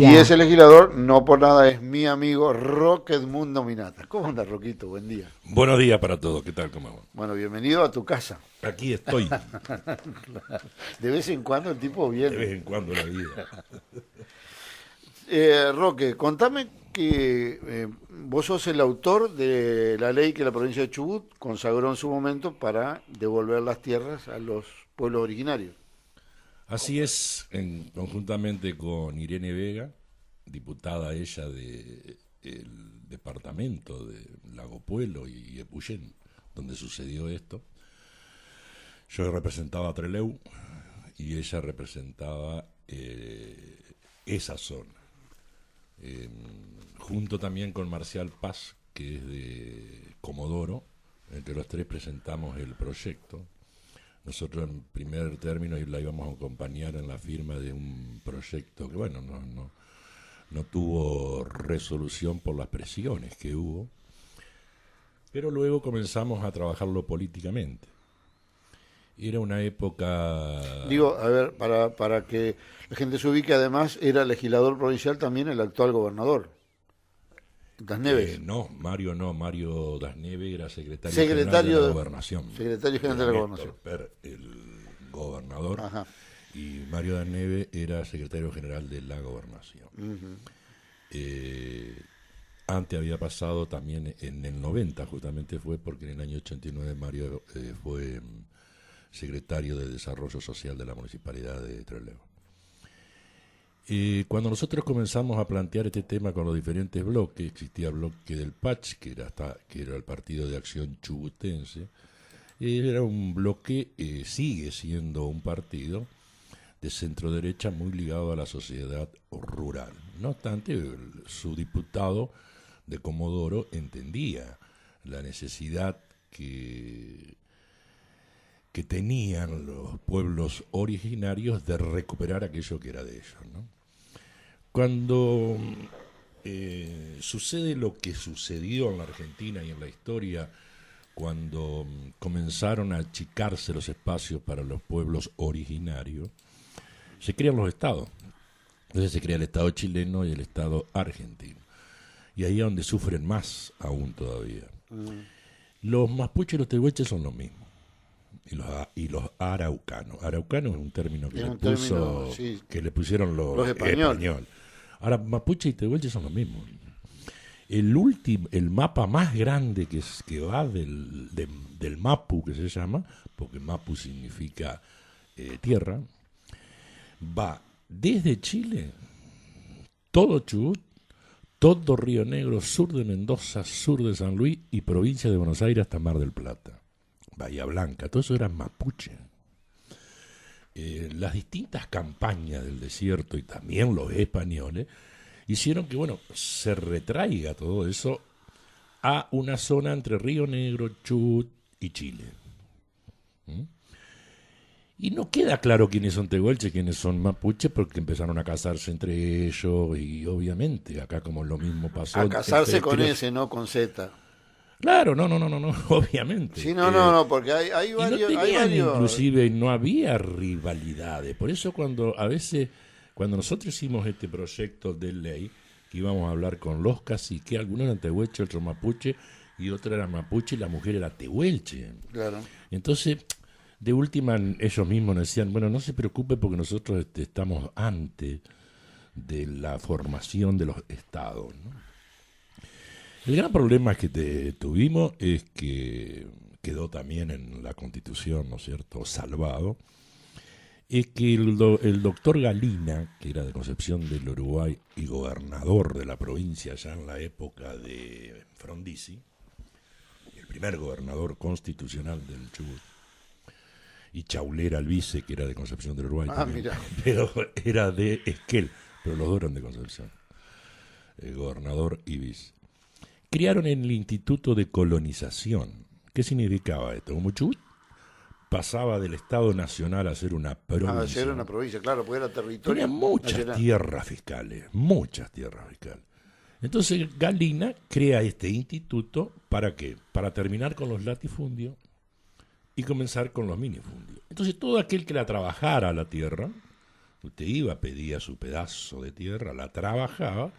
Y ese legislador, no por nada, es mi amigo Roque Edmundo Minata. ¿Cómo anda, Roquito? Buen día. Buenos días para todos, ¿qué tal? ¿Cómo va? Bueno, bienvenido a tu casa. Aquí estoy, De vez en cuando el tipo de vez viene. en cuando en la vida. Roque, contame que vos sos el autor de la ley que la provincia de Chubut consagró en su momento para devolver las tierras a los pueblos originarios. Así es, conjuntamente con Irene Vega, diputada ella del departamento de Lago Puelo y Epuyén, donde sucedió esto. Yo representaba a Trelew y ella representaba esa zona. Junto también con Marcial Paz, que es de Comodoro, entre los tres presentamos el proyecto. Nosotros en primer término la íbamos a acompañar en la firma de un proyecto que, bueno, no tuvo resolución por las presiones que hubo, pero luego comenzamos a trabajarlo políticamente. Era una época... Digo, a ver, para que la gente se ubique, además era legislador provincial también el actual gobernador, Das Neves. Mario Das Neves era secretario general de la Secretario, Gobernación. secretario general de la Era gobernación. Néstor Per, el gobernador, Ajá. y Mario Das Neves era secretario general de la Gobernación. Ujú. Antes había pasado también en el 90, justamente fue porque en el año 89 Mario fue secretario de Desarrollo Social de la Municipalidad de Trelew. Cuando nosotros comenzamos a plantear este tema con los diferentes bloques, existía el bloque del PACH, que era el Partido de Acción Chubutense, era un bloque, sigue siendo un partido de centro derecha muy ligado a la sociedad rural. No obstante, su diputado de Comodoro entendía la necesidad que tenían los pueblos originarios de recuperar aquello que era de ellos, ¿no? Cuando sucede lo que sucedió en la Argentina y en la historia, cuando comenzaron a achicarse los espacios para los pueblos originarios, se crean los estados. Entonces se crea el Estado chileno y el Estado argentino. Y ahí es donde sufren más aún todavía. Los mapuches y los tehuelches son los mismos. Y los araucanos. Araucano es un término que, Es un término, sí, que le pusieron los españoles. españoles. Ahora, mapuche y tehuelche son los mismos. El mapa más grande que va del Mapu, que se llama, porque Mapu significa tierra, va desde Chile, todo Chubut, todo Río Negro, sur de Mendoza, sur de San Luis y provincia de Buenos Aires hasta Mar del Plata, Bahía Blanca, todo eso era mapuche. Las distintas campañas del desierto y también los españoles hicieron que, bueno, se retraiga todo eso a una zona entre Río Negro, Chubut y Chile. ¿Mm? Y no queda claro quiénes son tehuelches, quiénes son mapuches, porque empezaron a casarse entre ellos y obviamente acá como lo mismo pasó. A casarse con entre- ese, no con Z. Claro, no, obviamente. Sí, no, porque hay Y no varios, hay tenían varios. inclusive, no había rivalidades. Por eso cuando nosotros hicimos este proyecto de ley, que íbamos a hablar con los caciques, algunos eran tehuelche, otros mapuche, y otros eran mapuche y la mujer era tehuelche. Claro. Entonces, de última, ellos mismos nos decían, bueno, no se preocupe porque nosotros estamos antes de la formación de los estados, ¿no? El gran problema que tuvimos es que quedó también en la Constitución, ¿no es cierto?, salvado, es que el doctor Galina, que era de Concepción del Uruguay y gobernador de la provincia ya en la época de Frondizi, el primer gobernador constitucional del Chubut, y Chaulera el vice, que era de Concepción del Uruguay también, Mira. pero era de Esquel, pero los dos eran de Concepción, el gobernador y vice. Crearon el Instituto de Colonización. ¿Qué significaba esto? Como Chubut pasaba del Estado Nacional a ser una provincia. Era una provincia, claro, porque era territorio Tenía muchas nacional. tierras fiscales, muchas tierras fiscales. Entonces Galina crea este instituto, ¿para qué? Para terminar con los latifundios y comenzar con los minifundios. Entonces todo aquel que la trabajara la tierra Usted iba, pedía su pedazo de tierra, la trabajaba,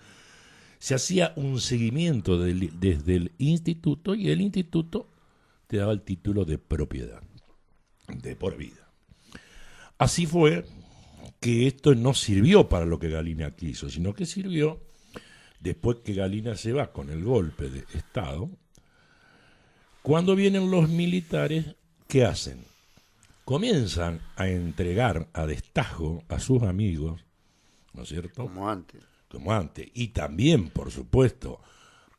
se hacía un seguimiento desde el instituto y el instituto te daba el título de propiedad, de por vida. Así fue que esto no sirvió para lo que Galina quiso, sino que sirvió después que Galina se va con el golpe de Estado. Cuando vienen los militares, ¿qué hacen? Comienzan a entregar a destajo a sus amigos, ¿no es cierto? Como antes. Como antes. Y también, por supuesto,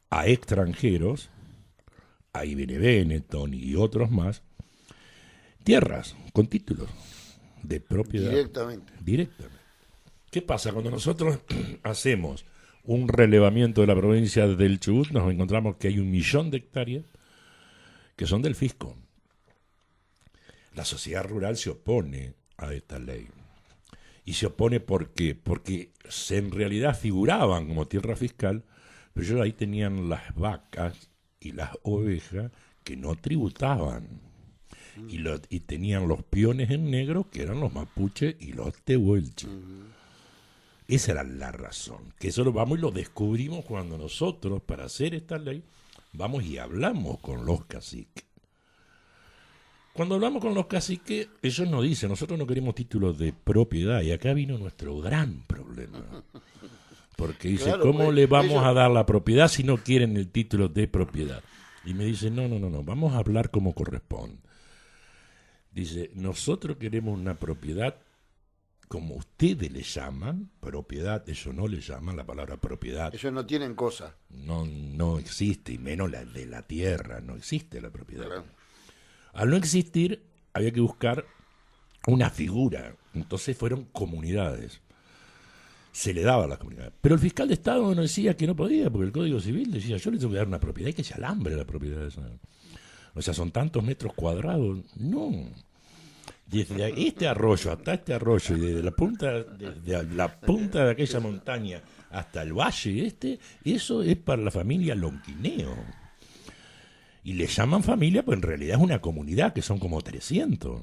a extranjeros, a Ibene Benetton y otros más, tierras con títulos de propiedad. Directamente. ¿Qué pasa? Cuando nosotros hacemos un relevamiento de la provincia del Chubut, nos encontramos que hay 1 millón de hectáreas que son del fisco. La sociedad rural se opone a esta ley. Y se opone ¿por qué? Porque en realidad figuraban como tierra fiscal, pero ellos ahí tenían las vacas y las ovejas que no tributaban. Y tenían los peones en negro, que eran los mapuches y los tehuelches. Esa era la razón. Que eso lo vamos y lo descubrimos cuando nosotros, para hacer esta ley, vamos y hablamos con los caciques. Cuando hablamos con los caciques, ellos nos dicen, nosotros no queremos títulos de propiedad, y acá vino nuestro gran problema. Porque dice, claro, ¿cómo le vamos a dar la propiedad si no quieren el título de propiedad? Y me dicen, no, vamos a hablar como corresponde. Dice, nosotros queremos una propiedad como ustedes le llaman, propiedad, eso no le llaman la palabra propiedad. Ellos no tienen cosa. No existe, y menos la de la tierra, no existe la propiedad. Claro. Al no existir, había que buscar una figura. Entonces fueron comunidades. Se le daba a las comunidades. Pero el fiscal de Estado nos decía que no podía, porque el Código Civil decía, yo le tengo que dar una propiedad, y que se alambre la propiedad esa. O sea, son tantos metros cuadrados. No. Desde este arroyo hasta este arroyo, y desde la punta de aquella montaña hasta el valle eso es para la familia Lonquineo. Y le llaman familia, pues en realidad es una comunidad, que son como 300.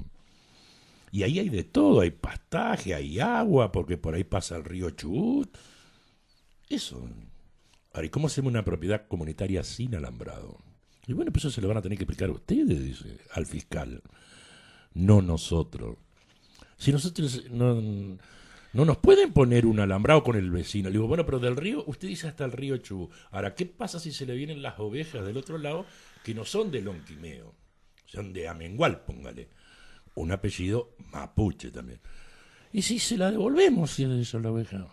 Y ahí hay de todo, hay pastaje, hay agua, porque por ahí pasa el río Chubut. Eso. Ahora, ¿y cómo hacemos una propiedad comunitaria sin alambrado? Y bueno, pues eso se lo van a tener que explicar ustedes, dice, al fiscal. No nosotros. Si nosotros no nos pueden poner un alambrado con el vecino. Le digo, bueno, pero del río, usted dice hasta el río Chubut. Ahora, ¿qué pasa si se le vienen las ovejas del otro lado que no son de Lonquimeo? Son de Amengual, póngale. Un apellido mapuche también. ¿Y si se la devolvemos si es eso la oveja?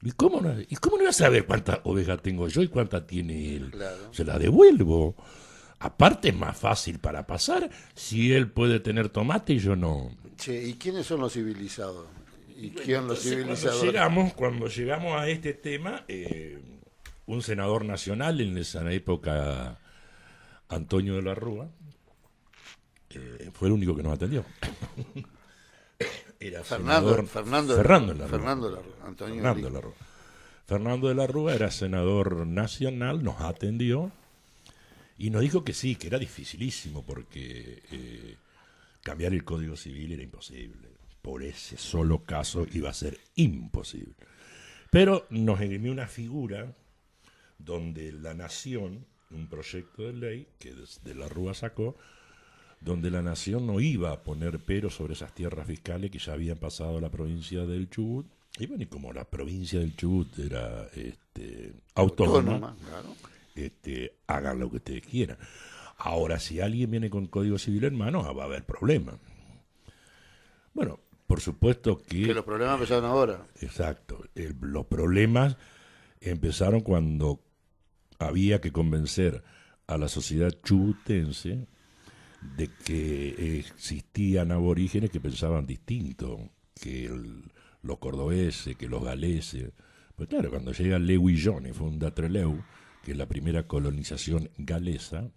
¿Y cómo no iba a saber cuántas ovejas tengo yo y cuántas tiene él? Claro. Se la devuelvo. Aparte es más fácil para pasar si él puede tener tomate y yo no. Che, ¿y quiénes son los civilizados? ¿Y quién los civilizados? Cuando llegamos a este tema, un senador nacional en esa época, Antonio de la Rúa, fue el único que nos atendió. Era Fernando de la Rúa. Fernando de la Rúa era senador nacional, nos atendió y nos dijo que sí, que era dificilísimo porque cambiar el Código Civil era imposible. Por ese solo caso iba a ser imposible. Pero nos esgrimió una figura donde la Nación, un proyecto de ley que de la Rúa sacó, donde la Nación no iba a poner pero sobre esas tierras fiscales que ya habían pasado a la provincia del Chubut. Y bueno, y como la provincia del Chubut era autónoma, claro. Hagan lo que ustedes quieran. Ahora, si alguien viene con Código Civil en mano, va a haber problemas. Bueno, por supuesto que los problemas empezaron ahora. Exacto. Los problemas empezaron cuando había que convencer a la sociedad chubutense de que existían aborígenes que pensaban distinto que los cordobeses, que los galeses. Pues claro, cuando llega Leguillón y funda Trelew, que es la primera colonización galesa,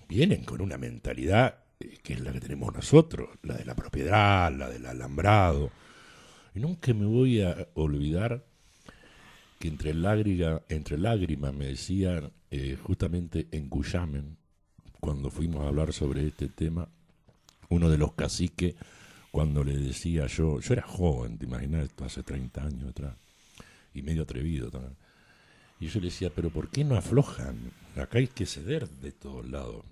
vienen con una mentalidad que es la que tenemos nosotros, la de la propiedad, la del alambrado. Y nunca me voy a olvidar que entre lágrimas me decían, justamente en Cuyamen, cuando fuimos a hablar sobre este tema, uno de los caciques cuando le decía yo era joven, te imaginas, esto hace 30 años atrás, y medio atrevido también. Y yo le decía, pero ¿por qué no aflojan? Acá hay que ceder de todos lados.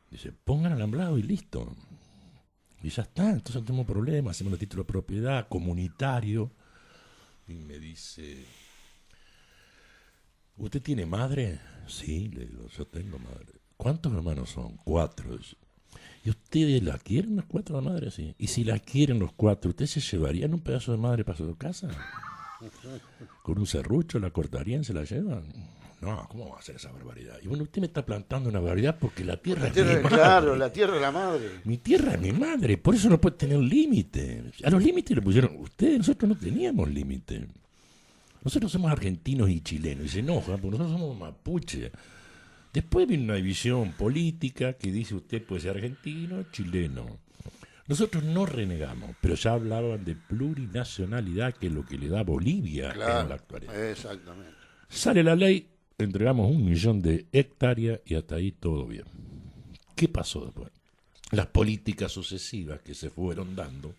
Dice, pongan alambrado y listo. Y ya está, entonces no tenemos problemas, hacemos el título de propiedad comunitario. Y me dice, ¿usted tiene madre? Sí, le digo, yo tengo madre. ¿Cuántos hermanos son? 4. ¿Y ustedes la quieren las 4 la madre? Sí. ¿Y si la quieren los 4, ustedes se llevarían un pedazo de madre para su casa? ¿Con un serrucho la cortarían, se la llevan? No, ¿cómo va a ser esa barbaridad? Y bueno, usted me está plantando una barbaridad porque la tierra es mi madre. Claro, la tierra es la madre. Mi tierra es mi madre, por eso no puede tener límite. A los límites le pusieron ustedes, nosotros no teníamos límite. Nosotros somos argentinos y chilenos, y se enojan porque nosotros somos mapuche. Después viene una división política que dice usted puede ser argentino, chileno. Nosotros no renegamos, pero ya hablaban de plurinacionalidad, que es lo que le da Bolivia en la actualidad. Exactamente. Sale la ley, entregamos 1 millón de hectáreas y hasta ahí todo bien. ¿Qué pasó después? Las políticas sucesivas que se fueron dando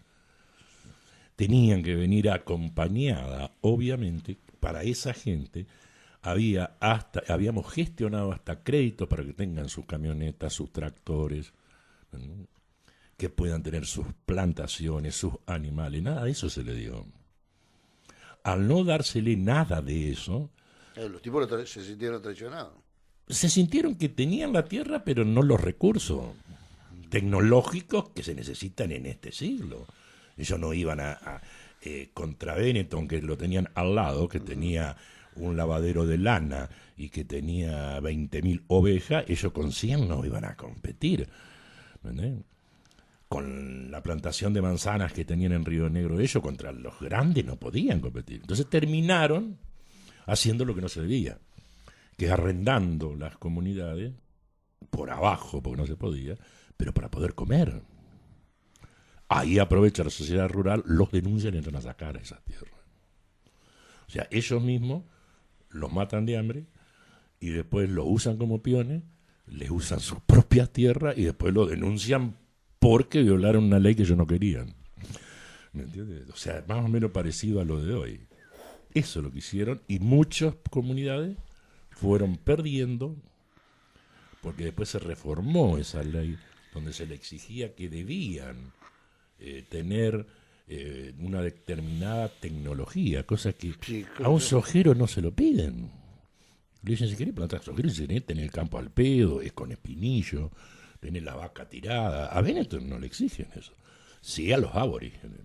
tenían que venir acompañadas, obviamente, para esa gente. Habíamos gestionado hasta créditos para que tengan sus camionetas, sus tractores, ¿no? Que puedan tener sus plantaciones, sus animales, nada de eso se le dio. Al no dársele nada de eso, los tipos se sintieron traicionados. Se sintieron que tenían la tierra, pero no los recursos tecnológicos que se necesitan en este siglo. Ellos no iban contra Benetton, que lo tenían al lado, que tenía un lavadero de lana y que tenía 20.000 ovejas, ellos con 100 no iban a competir. ¿Entendés? Con la plantación de manzanas que tenían en Río Negro, ellos contra los grandes no podían competir. Entonces terminaron haciendo lo que no se debía, que es arrendando las comunidades por abajo, porque no se podía, pero para poder comer. Ahí aprovecha la sociedad rural, los denuncian y entran a sacar esas tierras. O sea, ellos mismos los matan de hambre y después los usan como peones, les usan sus propias tierras y después los denuncian porque violaron una ley que ellos no querían. ¿Me entiendes? O sea, más o menos parecido a lo de hoy. Eso es lo que hicieron y muchas comunidades fueron perdiendo porque después se reformó esa ley donde se le exigía que debían tener una determinada tecnología, cosa que sí, a un sojero no se lo piden. Le dicen, si querés plantar sojero, si querés tener el campo al pedo, es con espinillo, tener la vaca tirada. A Benetton no le exigen eso. Sí a los aborígenes.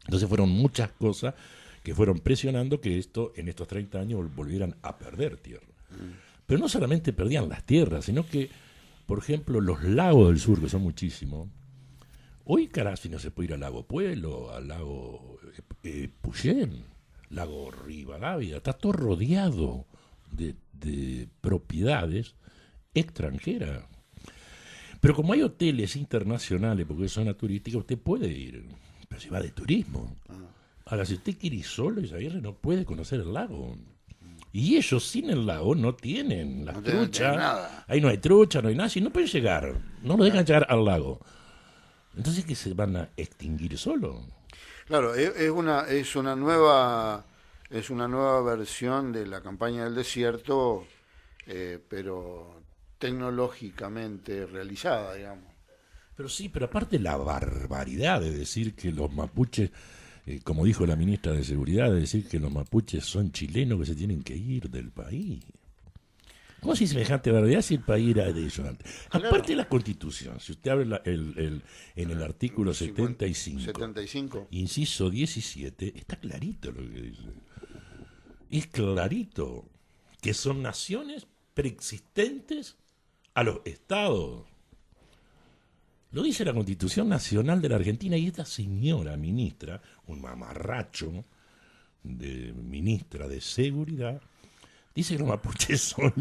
Entonces fueron muchas cosas que fueron presionando que esto en estos 30 años volvieran a perder tierra. Pero no solamente perdían las tierras, sino que, por ejemplo, los lagos del sur, que son muchísimos, hoy casi no se puede ir al lago Puelo, al lago Puyén, lago Rivadavia, está todo rodeado de propiedades extranjeras. Pero como hay hoteles internacionales, porque es zona turística, usted puede ir, pero si va de turismo. Ahora, si usted quiere ir solo, Isaguirre no puede conocer el lago. Y ellos sin el lago no tienen las truchas. Ahí no hay trucha, no hay nada, si no pueden llegar, no lo dejan llegar al lago. Entonces, ¿qué se van a extinguir solo? Claro, es una nueva versión de la campaña del desierto, pero tecnológicamente realizada, digamos. Pero sí, pero aparte la barbaridad de decir que los mapuches, como dijo la ministra de Seguridad, de decir que los mapuches son chilenos que se tienen que ir del país. ¿Cómo si semejante barbaridad si el país era de ellos antes? Claro. Aparte de la Constitución, si usted abre en el artículo 75, inciso 17, está clarito lo que dice. Es clarito que son naciones preexistentes a los estados. Lo dice la Constitución Nacional de la Argentina y esta señora ministra, un mamarracho de ministra de Seguridad, dice que los mapuches son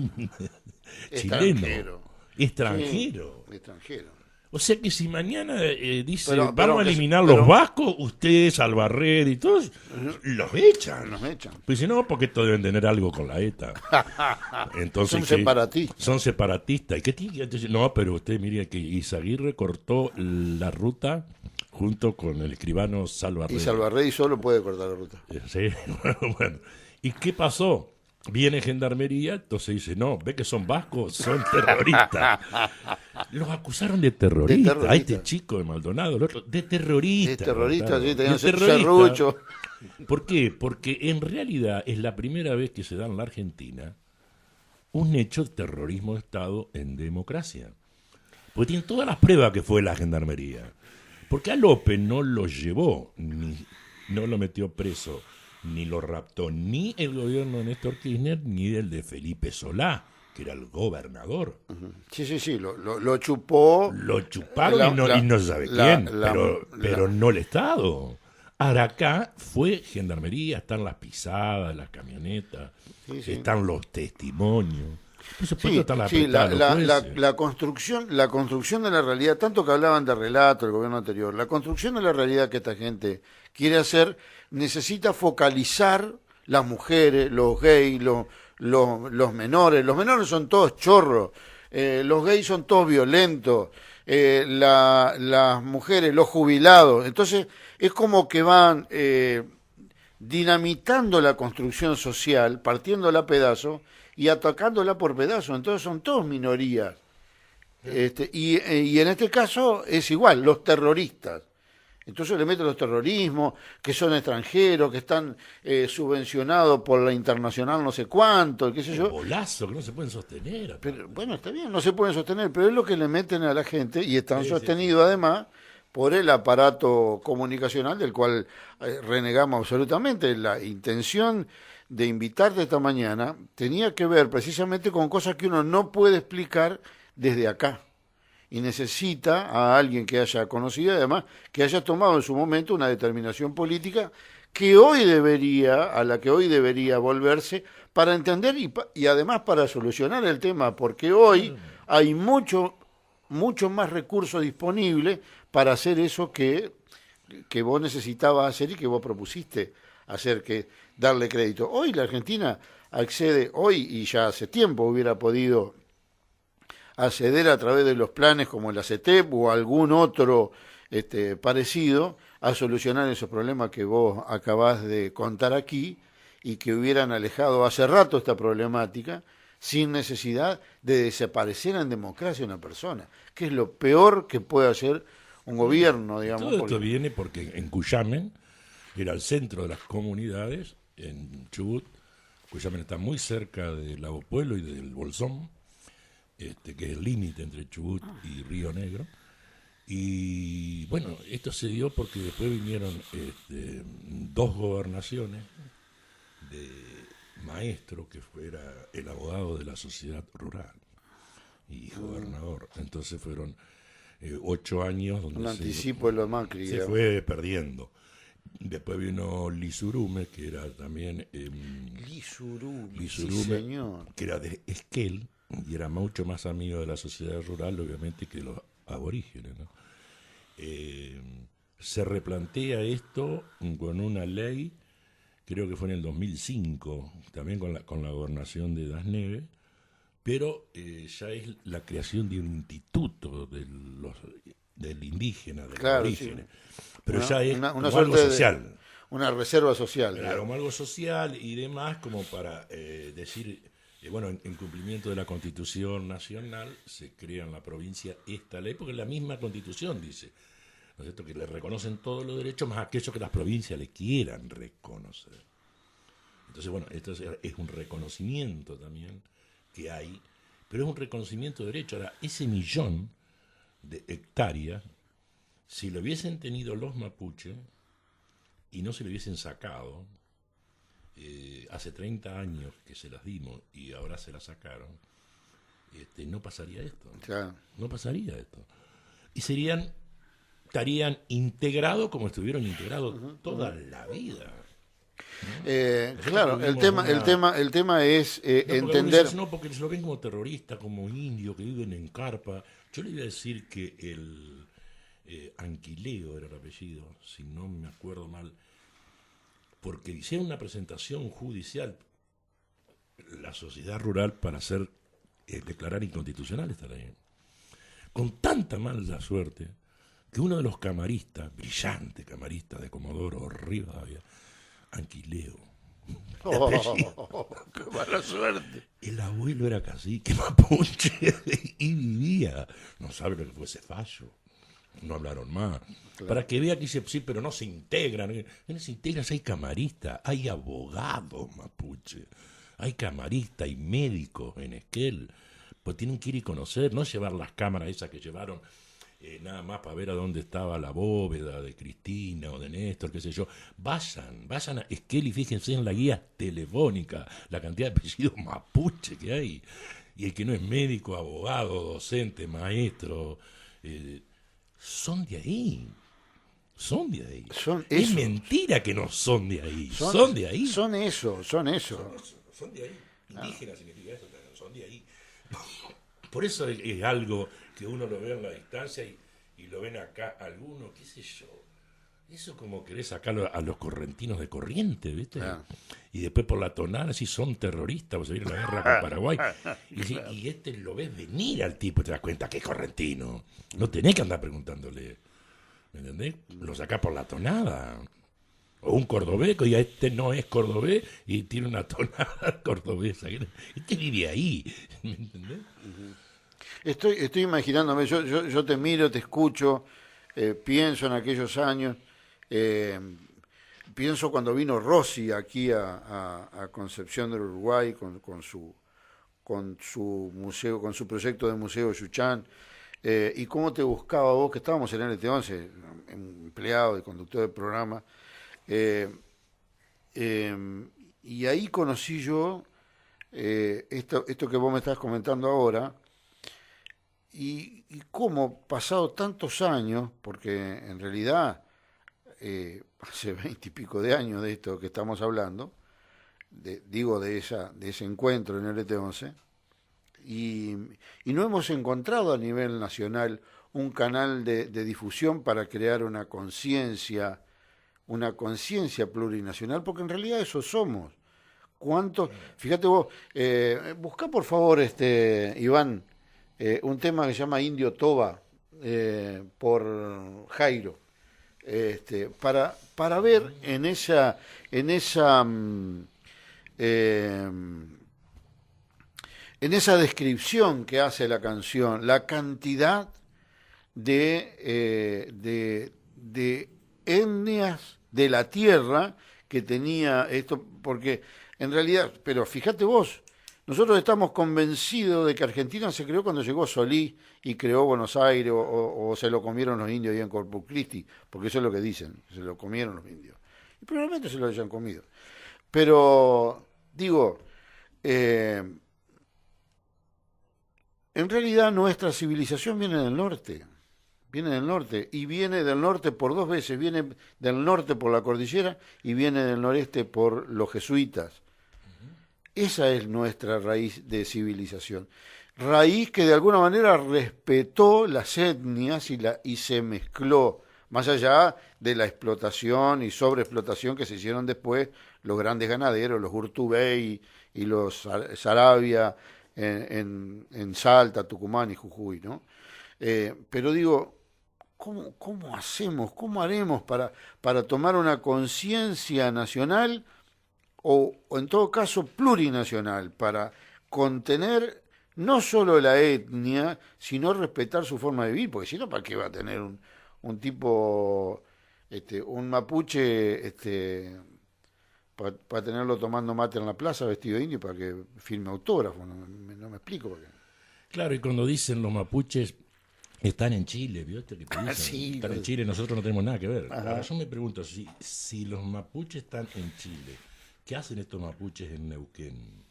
chilenos, extranjeros. Sí, extranjero. O sea que si mañana dice vamos a eliminar los vascos, ustedes, Albarred y todos, los echan. Los echan. Pues si no, porque estos deben tener algo con la ETA. Entonces, son separatistas. Son separatistas. ¿Y qué tiene que decir? No, pero usted mire que Izaguirre cortó la ruta junto con el escribano Salvarrey. Y Salvarrey solo puede cortar la ruta. Sí, bueno. ¿Y qué pasó? Viene Gendarmería, entonces dice, no, ve que son vascos, son terroristas. Los acusaron de terrorista. A este chico de Maldonado, el otro, de terrorista. De terrorista, sí, tenían terrorista. serrucho. ¿Por qué? Porque en realidad es la primera vez que se da en la Argentina un hecho de terrorismo de Estado en democracia. Porque tiene todas las pruebas que fue la Gendarmería. Porque a López no lo llevó, ni no lo metió preso, ni lo raptó ni el gobierno de Néstor Kirchner, ni el de Felipe Solá, que era el gobernador. Sí, lo chupó. Lo chuparon y no se sabe quién, pero no el Estado. Ahora acá fue Gendarmería, están las pisadas, las camionetas, están los testimonios. Por supuesto, está la construcción de la realidad, tanto que hablaban de relato el gobierno anterior, la construcción de la realidad que esta gente quiere hacer necesita focalizar las mujeres, los gays, los menores. Los menores son todos chorros, los gays son todos violentos, las mujeres, los jubilados. Entonces es como que van dinamitando la construcción social, partiéndola a pedazos y atacándola por pedazos. Entonces son todos minorías. Y en este caso es igual, los terroristas. Entonces le meten los terrorismos, que son extranjeros, que están subvencionados por la internacional no sé cuánto, qué sé yo. Bolazo, que no se pueden sostener. Pero, bueno, está bien, no se pueden sostener, pero es lo que le meten a la gente y están sostenidos además por el aparato comunicacional del cual renegamos absolutamente. La intención de invitarte esta mañana tenía que ver precisamente con cosas que uno no puede explicar desde acá. Y necesita a alguien que haya conocido, además, que haya tomado en su momento una determinación política a la que hoy debería volverse para entender y además para solucionar el tema, porque hoy hay mucho más recursos disponibles para hacer eso que vos necesitabas hacer y que vos propusiste hacer, que darle crédito. Hoy la Argentina accede, y ya hace tiempo hubiera podido acceder a través de los planes como el ACETEP o algún otro parecido a solucionar esos problemas que vos acabás de contar aquí y que hubieran alejado hace rato esta problemática sin necesidad de desaparecer en democracia una persona, que es lo peor que puede hacer un gobierno, digamos. Todo esto viene porque en Cuyamen era el centro de las comunidades, en Chubut. Cuyamen está muy cerca de Lago Pueblo y del Bolsón, que es el límite entre Chubut y Río Negro. Y bueno, esto se dio porque después vinieron dos gobernaciones de maestro, que fuera el abogado de la sociedad rural y gobernador. Entonces fueron 8 años donde un anticipo de los Macri, se fue perdiendo. Después vino Lizurume, que era también Lizurume, sí, señor, que era de Esquel y era mucho más amigo de la sociedad rural, obviamente, que de los aborígenes, ¿no? Se replantea esto con una ley, creo que fue en el 2005, también con la gobernación de Das Neves, pero ya es la creación de un instituto del indígena, del aborígene. Sí. Pero ya es una algo social. Una reserva social. Claro, como algo social y demás, como para decir, bueno, en cumplimiento de la Constitución Nacional, se crea en la provincia esta ley, porque la misma Constitución dice, ¿no es cierto?, que le reconocen todos los derechos, más aquellos que las provincias le quieran reconocer. Entonces, bueno, esto es un reconocimiento también que hay, pero es un reconocimiento de derecho. Ahora, ese 1.000.000 de hectáreas, si lo hubiesen tenido los mapuches y no se lo hubiesen sacado, hace 30 años que se las dimos y ahora se las sacaron, no pasaría esto. Claro. No pasaría esto. Y estarían integrados como estuvieron integrados toda la vida. Claro, el tema es entender. No, porque se lo ven como terroristas, como indios que viven en carpa. Yo le iba a decir que el Anquileo era el apellido, si no me acuerdo mal, porque hicieron una presentación judicial la sociedad rural para declarar inconstitucional esta ley. Con tanta mala suerte que uno de los camaristas, brillante camarista de Comodoro Rivadavia, Anquileo, ¡Qué mala suerte! el abuelo era cacique mapuche y vivía, no sabe lo que fue ese fallo, no hablaron más. Claro. Para que vea que dice, sí, pero no se integran. No se integran, hay camaristas, hay abogados mapuche, hay camaristas, hay médicos en Esquel. Pues tienen que ir y conocer, no llevar las cámaras esas que llevaron nada más para ver a dónde estaba la bóveda de Cristina o de Néstor, qué sé yo. Vayan a Esquel y fíjense en la guía telefónica, la cantidad de apellidos mapuche que hay. Y el que no es médico, abogado, docente, maestro, son de ahí. Son de ahí. Es mentira que no son de ahí. Son de ahí. Son eso. Son de ahí. Indígena significa eso, son de ahí. Por eso es algo que uno lo ve en la distancia y lo ven acá algunos, qué sé yo. Eso como querés sacarlo a los correntinos de Corrientes, ¿viste? Y después por la tonada, si son terroristas, o se viene la guerra con Paraguay. Y este lo ves venir al tipo y te das cuenta que es correntino. No tenés que andar preguntándole, ¿me entendés? Lo sacás por la tonada. O un cordobés, que ya este no es cordobés y tiene una tonada cordobesa. Este vive ahí, ¿me entendés? Estoy imaginándome, yo te miro, te escucho, pienso en aquellos años, pienso cuando vino Rossi aquí a Concepción del Uruguay con su museo, con su proyecto de Museo Yuchán, y cómo te buscaba vos, que estábamos en LT11, empleado y conductor del programa, y ahí conocí yo esto que vos me estás comentando ahora, y cómo pasado tantos años, porque en realidad hace 20 y pico de años de esto que estamos hablando, de ese encuentro en el LT11, y no hemos encontrado a nivel nacional un canal de difusión para crear una conciencia plurinacional, porque en realidad eso somos. Fíjate vos, buscá por favor, Iván, un tema que se llama Indio Toba, por Jairo, para ver en esa descripción que hace la canción, la cantidad de etnias de la tierra que tenía esto, porque en realidad, pero fíjate vos, nosotros estamos convencidos de que Argentina se creó cuando llegó Solís y creó Buenos Aires, o se lo comieron los indios ahí en Corpus Christi, porque eso es lo que dicen, se lo comieron los indios. Y probablemente se lo hayan comido. Pero, digo, en realidad nuestra civilización viene del norte. Viene del norte, y viene del norte por dos veces, viene del norte por la cordillera y viene del noreste por los jesuitas. Esa es nuestra raíz de civilización. Raíz que de alguna manera respetó las etnias y se mezcló, más allá de la explotación y sobreexplotación que se hicieron después los grandes ganaderos, los Urtubey y los Saravia en Salta, Tucumán y Jujuy, ¿no? Pero digo, ¿cómo hacemos, cómo haremos para tomar una conciencia nacional o en todo caso plurinacional, para contener no solo la etnia, sino respetar su forma de vivir? Porque si no, ¿para qué va a tener un tipo, un mapuche, para tenerlo tomando mate en la plaza vestido de indio para que firme autógrafo? No me explico por qué. Claro, y cuando dicen los mapuches están en Chile, ¿vio? Sí, están en Chile, nosotros no tenemos nada que ver. Ahora yo me pregunto, si los mapuches están en Chile, ¿qué hacen estos mapuches en Neuquén?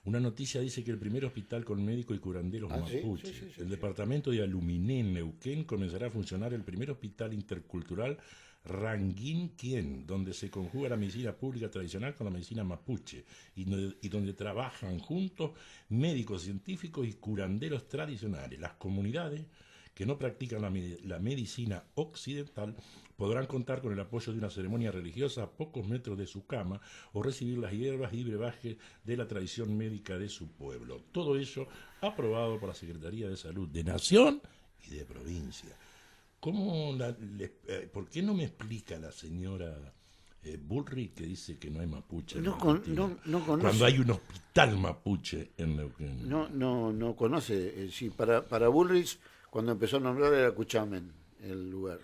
Una noticia dice que el primer hospital con médicos y curanderos mapuches, el departamento de Aluminé en Neuquén, comenzará a funcionar el primer hospital intercultural Ranguín-Quien, donde se conjuga la medicina pública tradicional con la medicina mapuche y donde trabajan juntos médicos científicos y curanderos tradicionales. Las comunidades que no practican la medicina occidental podrán contar con el apoyo de una ceremonia religiosa a pocos metros de su cama o recibir las hierbas y brebajes de la tradición médica de su pueblo. Todo ello aprobado por la Secretaría de Salud de Nación y de provincia. ¿Por qué no me explica la señora Bullrich que dice que no hay mapuche? No conoce. Cuando hay un hospital mapuche en Neuquén. No conoce. Sí, para Bullrich, cuando empezó a nombrar era Cuchamen el lugar.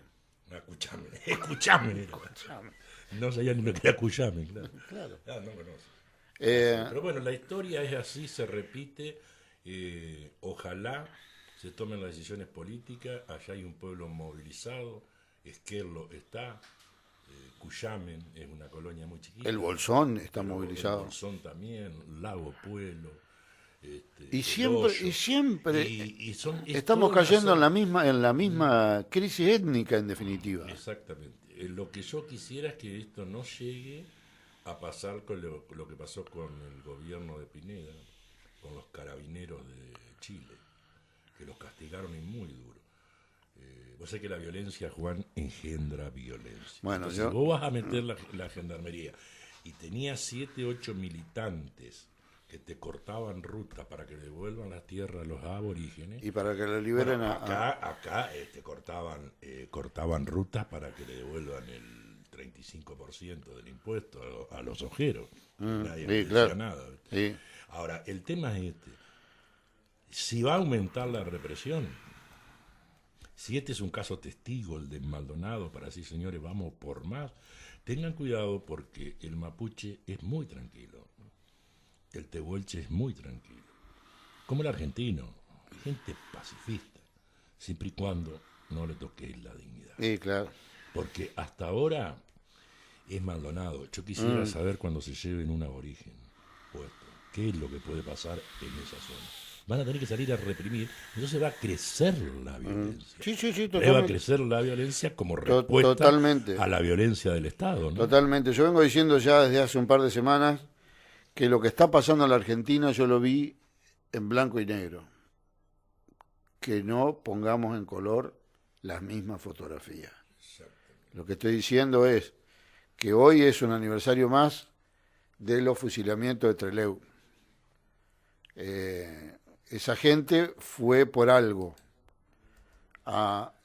Escuchame. No sabía ni lo que era Cuchamen, claro. No conoce. Pero bueno, la historia es así, se repite. Ojalá se tomen las decisiones políticas. Allá hay un pueblo movilizado. Esquerlo está. Cuyamen es una colonia muy chiquita. El Bolsón está movilizado. El Bolsón también, Lago Pueblo. Y siempre estamos cayendo en la misma crisis étnica, en definitiva. Exactamente. Lo que yo quisiera es que esto no llegue a pasar con lo que pasó con el gobierno de Pineda, con los carabineros de Chile, que los castigaron y muy duro. Vos sabés que la violencia, Juan, engendra violencia. Bueno, entonces, si vos vas a meter la gendarmería y tenías 7, 8 militantes que te cortaban ruta para que devuelvan la tierra a los aborígenes. Y para que le liberen acá cortaban rutas para que le devuelvan el 35% del impuesto a los ojeros. Nadie decía nada. Sí. Ahora, el tema es si va a aumentar la represión, si este es un caso testigo, el de Maldonado, para decir, señores, vamos por más, tengan cuidado porque el mapuche es muy tranquilo. El tehuelche es muy tranquilo, como el argentino, gente pacifista, siempre y cuando no le toquéis la dignidad. Sí, claro. Porque hasta ahora es Maldonado. Yo quisiera saber cuando se lleven un aborigen puesto, qué es lo que puede pasar en esa zona. Van a tener que salir a reprimir, entonces va a crecer la violencia. Sí, totalmente. Va a crecer la violencia como respuesta a la violencia del Estado, ¿no? Totalmente. Yo vengo diciendo ya desde hace un par de semanas que lo que está pasando en la Argentina yo lo vi en blanco y negro. Que no pongamos en color las mismas fotografías. Lo que estoy diciendo es que hoy es un aniversario más de los fusilamientos de Trelew. Esa gente fue por algo.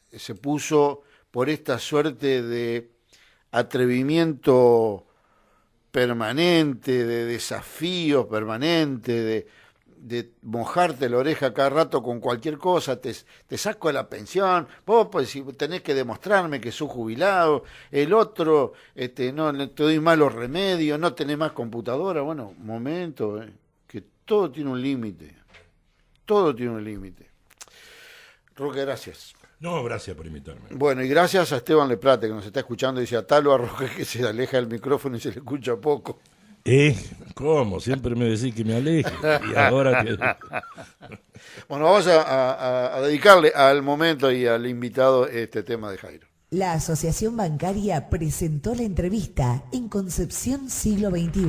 Se puso por esta suerte de atrevimiento permanente, de desafío permanente, de mojarte la oreja cada rato con cualquier cosa, te saco la pensión, vos pues, si tenés que demostrarme que sos jubilado, el otro, no te doy malos remedios, no tenés más computadora. Bueno, momento, que todo tiene un límite. Todo tiene un límite. Roque, gracias. No, gracias por invitarme. Bueno, y gracias a Esteban Leprate, que nos está escuchando, y dice, atalo a Roque que se aleja del micrófono y se le escucha poco. ¿Cómo? Siempre me decís que me aleje. Y ahora que... Bueno, vamos a dedicarle al momento y al invitado este tema de Jairo. La Asociación Bancaria presentó la entrevista en Concepción Siglo XXI.